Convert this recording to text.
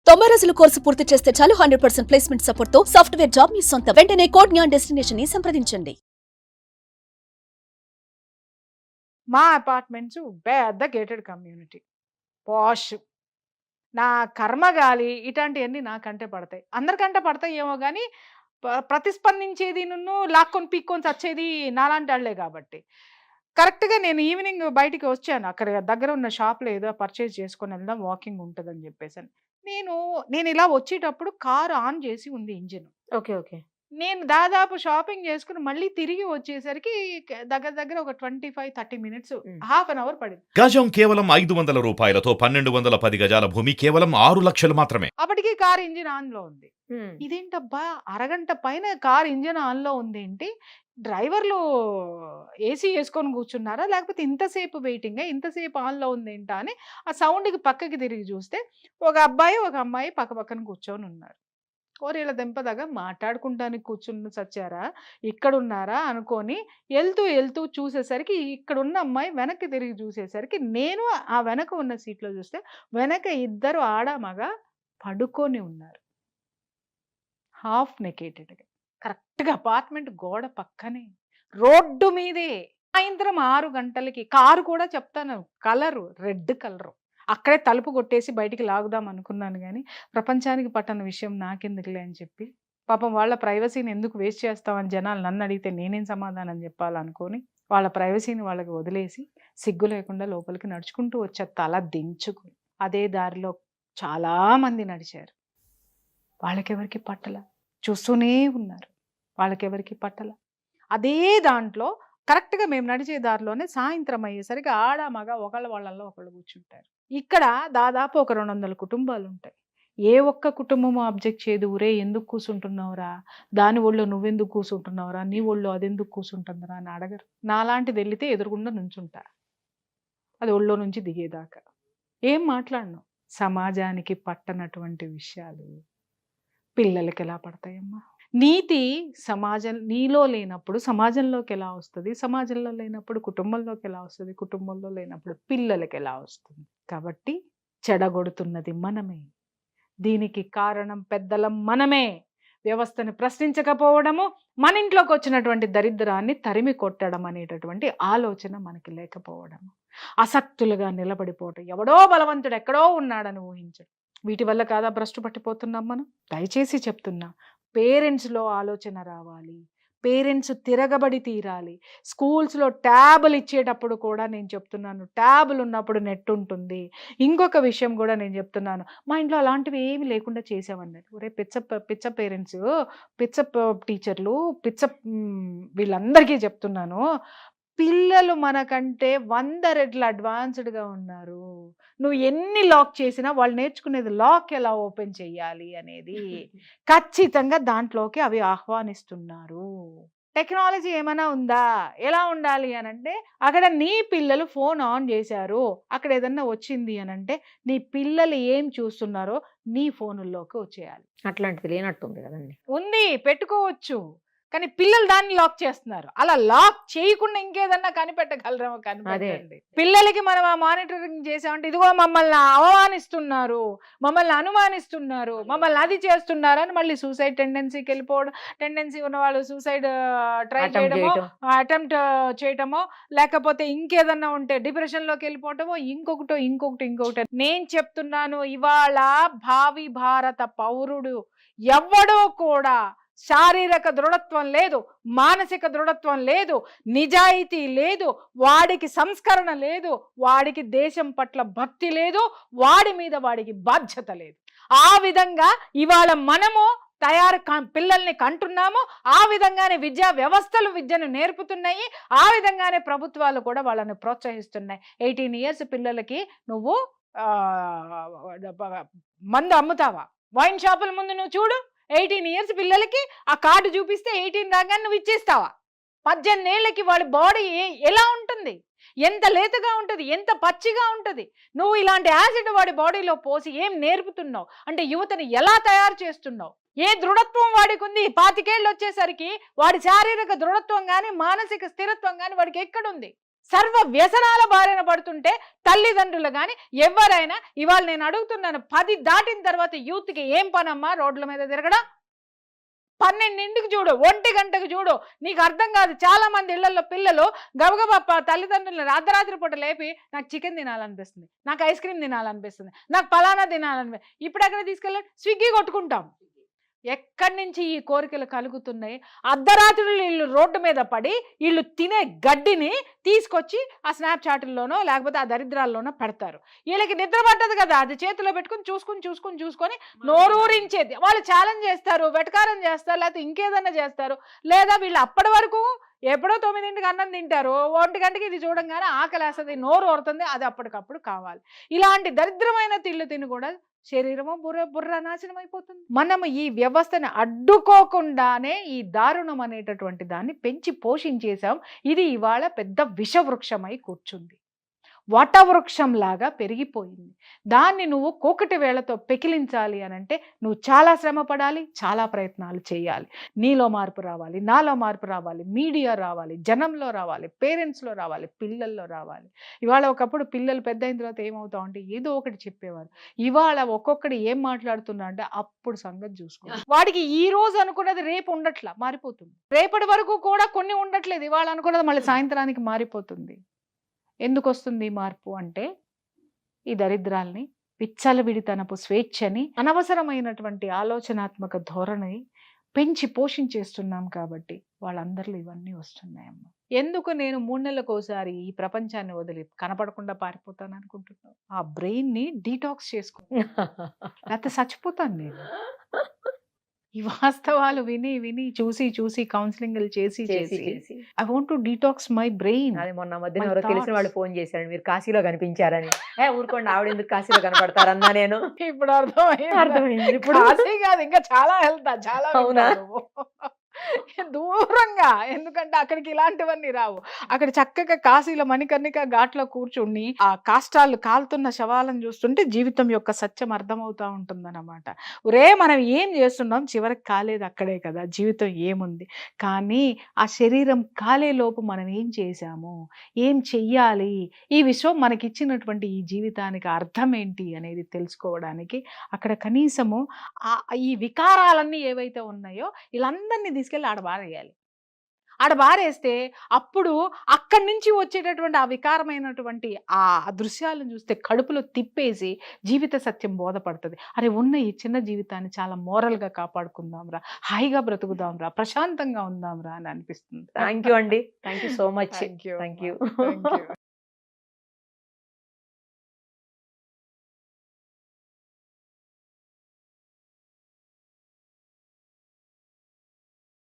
90 రోజుల కోర్సు పూర్తి చేస్తే చాలు 100% ప్లేస్మెంట్ సపోర్ట్ తో సాఫ్ట్వేర్ జాబ్ మీ సొంతం. వెంటనే కోడ్ జ్ఞాన్ డెస్టినేషన్ ని సంప్రదించండి. మా అపార్ట్మెంట్స్ పెద్ద గేటెడ్ కమ్యూనిటీ, పాష్. నా కర్మగాలి ఇట్లాంటివన్నీ నాకంటే పడతాయి, అందరికంటే పడతాయి ఏమో కానీ ప్రతిస్పందించేది నన్ను లాక్కొని పీక్కొని చచ్చేది నాలాంటి వాళ్ళే. కాబట్టి కరెక్ట్గా నేను ఈవినింగ్ బయటికి వచ్చాను, అక్కడ దగ్గర ఉన్న షాప్లో ఏదో పర్చేజ్ చేసుకొని వెళ్దాం, వాకింగ్ ఉంటుందని చెప్పేసి. నేను ఇలా వచ్చేటప్పుడు కారు ఆన్ చేసి ఉంది ఇంజిన్. ఓకే. ఓకే. నేను దాదాపు షాపింగ్ చేసుకుని మళ్ళీ తిరిగి వచ్చేసరికి దగ్గర దగ్గర ఒక 25-30 మినిట్స్, హాఫ్ అన్ అవర్ పడింది. గజం కేవలం 500 రూపాయలతో 1210 గజాల భూమి కేవలం 6 లక్షలు మాత్రమే. అప్పటికి కార్ ఇంజిన్ ఆన్ లో ఉంది. ఇదేంటబ్బా, అరగంట పైన కార్ ఇంజిన్ ఆన్ లో ఉంది ఏంటి, డ్రైవర్లు ఏసీ వేసుకొని కూర్చున్నారా లేకపోతే ఇంతసేపు వెయిటింగ్, ఇంతసేపు ఆన్ లో ఉంది ఏంటా అని ఆ సౌండ్కి పక్కకి తిరిగి చూస్తే ఒక అబ్బాయి ఒక అమ్మాయి పక్క పక్కన కూర్చొని ఉన్నారు. కోరేళ్ళ దెంపదగా మాట్లాడుకుంటానికి కూర్చుని సచ్చారా, ఇక్కడున్నారా అనుకొని వెళ్తూ చూసేసరికి ఇక్కడున్న అమ్మాయి వెనక్కి తిరిగి చూసేసరికి నేను ఆ వెనక ఉన్న సీట్లో చూస్తే వెనక ఇద్దరు ఆడ మగ పడుకొని ఉన్నారు, హాఫ్ నెకేటెడ్గా. కరెక్ట్గా అపార్ట్మెంట్ గోడ పక్కనే, రోడ్డు మీదే. సాయంత్రం 6 గంటలకి కారు కూడా చెప్తాను, కలరు రెడ్ కలరు. అక్కడే తలుపు కొట్టేసి బయటికి లాగుదాం అనుకున్నాను కానీ ప్రపంచానికి పట్టని విషయం నాకెందుకులే అని చెప్పి, పాపం వాళ్ళ ప్రైవసీని ఎందుకు వేస్ట్ చేస్తామని జనాలు నన్ను అడిగితే నేనేం సమాధానం చెప్పాలనుకొని వాళ్ళ ప్రైవసీని వాళ్ళకి వదిలేసి సిగ్గు లేకుండా లోపలికి నడుచుకుంటూ వచ్చే, తల దించుకుని. అదే దారిలో చాలామంది నడిచారు, వాళ్ళకెవరికి పట్టల, చూస్తూనే ఉన్నారు, వాళ్ళకెవరికి పట్టల. అదే దాంట్లో కరెక్ట్గా మేము నడిచే దారిలోనే సాయంత్రం అయ్యేసరికి ఆడ మగ ఒకళ్ళ వాళ్ళల్లో ఒకళ్ళు కూర్చుంటారు. ఇక్కడ దాదాపు ఒక 200 కుటుంబాలు ఉంటాయి. ఏ ఒక్క కుటుంబము అబ్జెక్ట్ చేయదు, ఊరే ఎందుకు కూర్చుంటున్నావురా, దాని ఒళ్ళు నువ్వెందుకు కూర్చుంటున్నావురా, నీ ఒళ్ళు అదెందుకు కూర్చుంటుందిరా అని అడగరు. నాలాంటిది వెళితే ఎదురుగుండా నుంచుంటా, అది ఒళ్ళో నుంచి దిగేదాకా ఏం మాట్లాడను. సమాజానికి పట్టనటువంటి విషయాలు పిల్లలకి ఎలా పడతాయమ్మా? నీతి సమాజం నీలో లేనప్పుడు సమాజంలోకి ఎలా వస్తుంది, సమాజంలో లేనప్పుడు కుటుంబంలోకి ఎలా వస్తుంది, కుటుంబంలో లేనప్పుడు పిల్లలకి ఎలా వస్తుంది? కాబట్టి చెడగొడుతున్నది మనమే, దీనికి కారణం పెద్దలం మనమే. వ్యవస్థను ప్రశ్నించకపోవడము, మన ఇంట్లోకి వచ్చినటువంటి దరిద్రాన్ని తరిమి కొట్టడం అనేటటువంటి ఆలోచన మనకి లేకపోవడము, అసక్తులుగా నిలబడిపోవటం, ఎవడో బలవంతుడు ఎక్కడో ఉన్నాడని ఊహించడం, వీటి వల్ల కాదా భ్రష్టు పట్టిపోతున్నాం మనం? దయచేసి చెప్తున్నా, పేరెంట్స్లో ఆలోచన రావాలి, పేరెంట్స్ తిరగబడి తీరాలి. స్కూల్స్లో ట్యాబులు ఇచ్చేటప్పుడు కూడా నేను చెప్తున్నాను, ట్యాబులు ఉన్నప్పుడు నెట్ ఉంటుంది. ఇంకొక విషయం కూడా నేను చెప్తున్నాను, మా ఇంట్లో అలాంటివి ఏమి లేకుండా చేసామన్నట్టు. ఒరే పిచ్చ పేరెంట్స్, పిచ్చ టీచర్లు, వీళ్ళందరికీ చెప్తున్నాను, పిల్లలు మనకంటే 100 రెట్లు అడ్వాన్స్డ్గా ఉన్నారు. నువ్వు ఎన్ని లాక్ చేసినా వాళ్ళు నేర్చుకునేది లాక్ ఎలా ఓపెన్ చేయాలి అనేది ఖచ్చితంగా దాంట్లోకి అవి ఆహ్వానిస్తున్నారు. టెక్నాలజీ ఏమైనా ఉందా, ఎలా ఉండాలి అని అంటే, అక్కడ నీ పిల్లలు ఫోన్ ఆన్ చేశారు, అక్కడ ఏదన్నా వచ్చింది అని అంటే నీ పిల్లలు ఏం చూస్తున్నారో నీ ఫోనుల్లోకి వచ్చేయాలి. అట్లాంటిది లేనట్టుంది కదండి. ఉంది, పెట్టుకోవచ్చు, కానీ పిల్లలు దాన్ని లాక్ చేస్తున్నారు. అలా లాక్ చేయకుండా ఇంకేదన్నా కనిపెట్టగలరేమో కనిపెట్టండి. పిల్లలకి మనం ఆ మానిటరింగ్ చేసామంటే ఇదిగో మమ్మల్ని అవమానిస్తున్నారు, మమ్మల్ని అనుమానిస్తున్నారు, మమ్మల్ని అది చేస్తున్నారు అని మళ్ళీ సూసైడ్ టెండెన్సీకి వెళ్ళిపోవడం, టెండెన్సీ ఉన్న వాళ్ళు సూసైడ్ ట్రై చేయడమో, అటెంప్ట్ చేయటమో, లేకపోతే ఇంకేదన్నా ఉంటే డిప్రెషన్లోకి వెళ్ళిపోవటమో, ఇంకొకటి. నేను చెప్తున్నాను, ఇవాళ భావి భారత పౌరుడు ఎవ్వడో కూడా శారీరక దృఢత్వం లేదు, మానసిక దృఢత్వం లేదు, నిజాయితీ లేదు, వాడికి సంస్కరణ లేదు, వాడికి దేశం పట్ల భక్తి లేదు, వాడి మీద వాడికి బాధ్యత లేదు. ఆ విధంగా ఇవాళ మనము పిల్లల్ని కంటున్నాము, ఆ విధంగానే విద్యా వ్యవస్థలు విద్యను నేర్పుతున్నాయి, ఆ విధంగానే ప్రభుత్వాలు కూడా వాళ్ళని ప్రోత్సహిస్తున్నాయి. 18 years పిల్లలకి నువ్వు మందు అమ్ముతావా? వైన్ షాపుల ముందు నువ్వు చూడు, 18 years పిల్లలకి ఆ కార్డు చూపిస్తే 18 రాగానే నువ్వు ఇచ్చేస్తావా? 18 ఏళ్ళకి వాడి బాడీ ఎలా ఉంటుంది, ఎంత లేతగా ఉంటుంది, ఎంత పచ్చిగా ఉంటుంది. నువ్వు ఇలాంటి యాసిడ్ వాడి బాడీలో పోసి ఏం నేర్పుతున్నావు అంటే, యువతని ఎలా తయారు చేస్తున్నావు? ఏ దృఢత్వం వాడికి ఉంది? 25 ఏళ్ళు వచ్చేసరికి వాడి శారీరక దృఢత్వం కానీ మానసిక స్థిరత్వం కానీ వాడికి ఎక్కడుంది? సర్వ వ్యసనాల బారిన పడుతుంటే తల్లిదండ్రులు కానీ ఎవరైనా ఇవాళ నేను అడుగుతున్నాను, 10 దాటిన తర్వాత యూత్కి ఏం పనమ్మా రోడ్ల మీద తిరగడం? 12ంటికి చూడు, 1 గంటకు చూడు, నీకు అర్థం కాదు. చాలా మంది ఇళ్లలో పిల్లలు గబగబా తల్లిదండ్రులను రాత్రి పూట లేపి నాకు చికెన్ తినాలనిపిస్తుంది, నాకు ఐస్ క్రీమ్ తినాలనిపిస్తుంది, నాకు పలానా తినాలనిపిస్తుంది. ఇప్పుడు ఎక్కడ తీసుకెళ్ళాలి? స్విగ్గీ కొట్టుకుంటాం. ఎక్కడి నుంచి ఈ కోరికలు కలుగుతున్నాయి? అర్ధరాత్రులు వీళ్ళు రోడ్డు మీద పడి వీళ్ళు తినే గడ్డిని తీసుకొచ్చి ఆ స్నాప్చాట్ల్లోనో లేకపోతే ఆ దరిద్రాల్లోనో పెడతారు. వీళ్ళకి నిద్ర పట్టదు కదా, అది చేతిలో పెట్టుకుని చూసుకొని నోరూరించేది. వాళ్ళు ఛాలెంజ్ చేస్తారు, వెటకారం చేస్తారు, లేకపోతే ఇంకేదన్నా చేస్తారు. లేదా వీళ్ళు అప్పటి వరకు ఎప్పుడో 9ంటికి అన్నం తింటారు, 1 గంటకి ఇది చూడంగానే ఆకలేస్తుంది, నోరు ఊరుతుంది, అది అప్పటికప్పుడు కావాలి. ఇలాంటి దరిద్రమైన తిని కూడా శరీరము బుర్ర నాశనం అయిపోతుంది. మనము ఈ వ్యవస్థను అడ్డుకోకుండానే ఈ దారుణం అనేటటువంటి దాన్ని పెంచి పోషించేశాం. ఇది ఇవాళ పెద్ద విషవృక్షమై కూర్చుంది, వటవృక్షంలాగా పెరిగిపోయింది. దాన్ని నువ్వు కోకటి వేళతో పెకిలించాలి అనంటే నువ్వు చాలా శ్రమ పడాలి, చాలా ప్రయత్నాలు చేయాలి. నీలో మార్పు రావాలి, నాలో మార్పు రావాలి, మీడియా రావాలి, జనంలో రావాలి, పేరెంట్స్లో రావాలి, పిల్లల్లో రావాలి. ఇవాళ ఒకప్పుడు పిల్లలు పెద్ద అయిన తర్వాత ఏమవుతావు అంటే ఏదో ఒకటి చెప్పేవారు. ఇవాళ ఒక్కొక్కటి ఏం మాట్లాడుతున్నా అంటే అప్పుడు సంగతి చూసుకో. వాడికి ఈ రోజు అనుకున్నది రేపు ఉండట్లా, మారిపోతుంది. రేపటి వరకు కూడా కొన్ని ఉండట్లేదు, ఇవాళ అనుకున్నది మళ్ళీ సాయంత్రానికి మారిపోతుంది. ఎందుకు వస్తుంది మార్పు అంటే ఈ దరిద్రాల్ని, విచ్చలవిడితనపు స్వేచ్ఛని, అనవసరమైనటువంటి ఆలోచనాత్మక ధోరణి పెంచి పోషించేస్తున్నాం కాబట్టి వాళ్ళందరిలో ఇవన్నీ వస్తున్నాయమ్మ. ఎందుకు నేను 3 నెలలకు ఒకసారి ఈ ప్రపంచాన్ని వదిలి కనపడకుండా పారిపోతాను అనుకుంటున్నాను? ఆ బ్రెయిన్ని డీటాక్స్ చేసుకో, లేకపోతే చచ్చిపోతాను నేను. ఈ వాస్తవాలు విని చూసి కౌన్సిలింగ్లు చేసి I want to detox my brain. అది మొన్న మధ్యన ఎవరో తెలిసిన వాళ్ళు ఫోన్ చేశారు, మీరు కాశీలో కనిపించారని. ఊరుకోండి, ఆవిడ ఎందుకు కాశీలో కనపడతారన్నా నేను. ఇప్పుడు అర్థమైంది. ఇప్పుడు కాశీ కాదు, ఇంకా చాలా వెళ్తా, చాలా. అవునా? దూరంగా, ఎందుకంటే అక్కడికి ఇలాంటివన్నీ రావు. అక్కడ చక్కగా కాశీలో మణికర్ణిక ఘాట్లో కూర్చుని ఆ కాష్టాలు కాలుతున్న శవాలను చూస్తుంటే జీవితం యొక్క సత్యం అర్థమవుతా ఉంటుందన్నమాట. మనం ఏం చేస్తున్నాం చివరికి కాలేదు అక్కడే కదా, జీవితం ఏముంది. కానీ ఆ శరీరం కాలే లోపు మనం ఏం చేశాము, ఏం చెయ్యాలి, ఈ విశ్వం మనకిచ్చినటువంటి ఈ జీవితానికి అర్థం ఏంటి అనేది తెలుసుకోవడానికి అక్కడ కనీసము ఈ వికారాలన్నీ ఏవైతే ఉన్నాయో వీళ్ళందరినీ తీసుకెళ్ళి ఆడబారేయాలి. ఆడబారేస్తే అప్పుడు అక్కడి నుంచి వచ్చేటటువంటి ఆ వికారమైనటువంటి ఆ దృశ్యాలను చూస్తే కడుపులో తిప్పేసి జీవిత సత్యం బోధపడుతుంది. అరే ఉన్న ఈ చిన్న జీవితాన్ని చాలా మోరల్గా కాపాడుకుందాంరా, హాయిగా బ్రతుకుదాంరా, ప్రశాంతంగా ఉందాంరా అని అనిపిస్తుంది. థ్యాంక్ యూ అండి, thank you so much. Thank you.